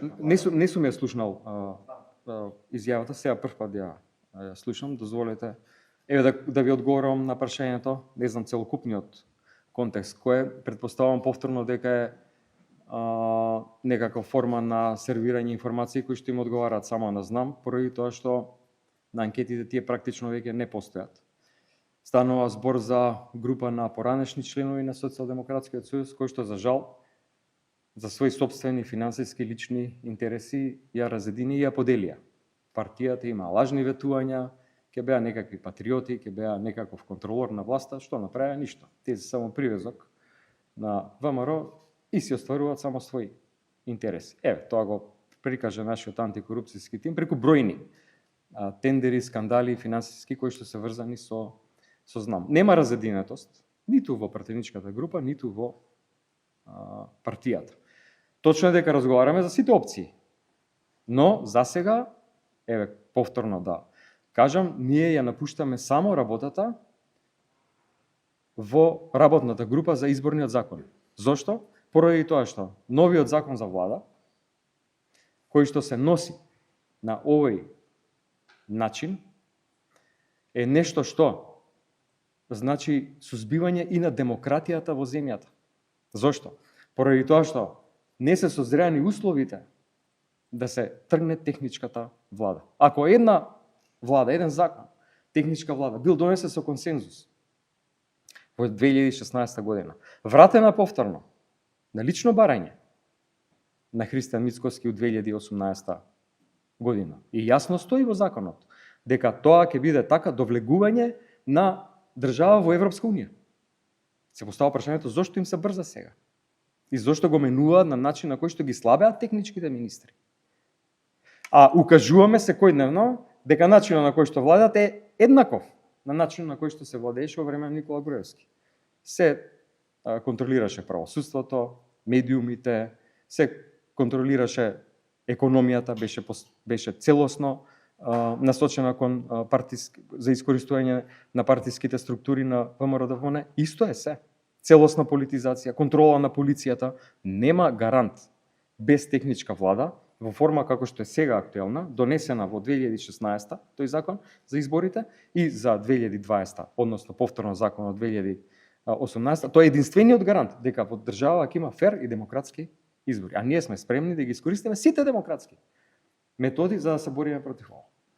Не сум ја слушнал изјавата, сега прв пат ја слушам, дозволете. Еве да ви одговорам на прашањето, не знам целокупниот контекст, кој претпоставувам повторно дека е некаква форма на сервирање информации кои што им одговараат само на знам, поради тоа што на анкетите тие практично веќе не постојат. Станува збор за група на поранешни членови на Социјалдемократскиот сојуз, кои што за жал за своји собствени финансиски лични интереси ја разедини и ја поделија. Партијата има лажни ветувања, ќе беа некакви патриоти, ќе беа некаков контролор на власта, што направија ништо. Тие се само привезок на ВМРО и си остваруваат само своји интереси. Еве, тоа го прикажа нашиот антикорупцијски тим преку бројни тендери, скандали финансиски кои што се врзани со знам. Нема разединетост ниту во пратеничката група, ниту во партијата. Точно е дека разговараме за сите опции. Но за сега, еве повторно да кажам, ние ја напуштаме само работата во работната група за изборниот закон. Зошто? Поради тоа што новиот закон за влада, кој што се носи на овој начин, е нешто што значи сузбивање и на демократијата во земјата. Зошто? Поради тоа што не се созреани условите да се тргне техничката влада. Ако една влада, еден закон, техничка влада, бил донесен со консензус во 2016 година, вратена повторно на лично барање на Христијан Мицкоски од 2018 година. И јасно стои во законот дека тоа ќе биде така до влегување на држава во Европска унија. Се постава прашањето зошто им се брза сега? И зошто го менуваат на начин на кој што ги слабеат техничките министри? А укажуваме секојдневно дека начинот на кој што владат е еднаков на начинот на кој што се владееше во време на Никола Груевски. Се контролираше правосудството, медиумите, се контролираше економијата, беше целосно насочена кон за искористување на партиските структури на ВМРО-ДФМН. Исто е се. Целосна политизација, контрола на полицијата, нема гарант без техничка влада во форма како што е сега актуелна, донесена во 2016 тој закон за изборите и за 2020, односно повторно закон од 2018, тој е единствениот гарант дека во држава ќе има фер и демократски избори. А ние сме спремни да ги искористиме сите демократски методи за да се бориме против ова.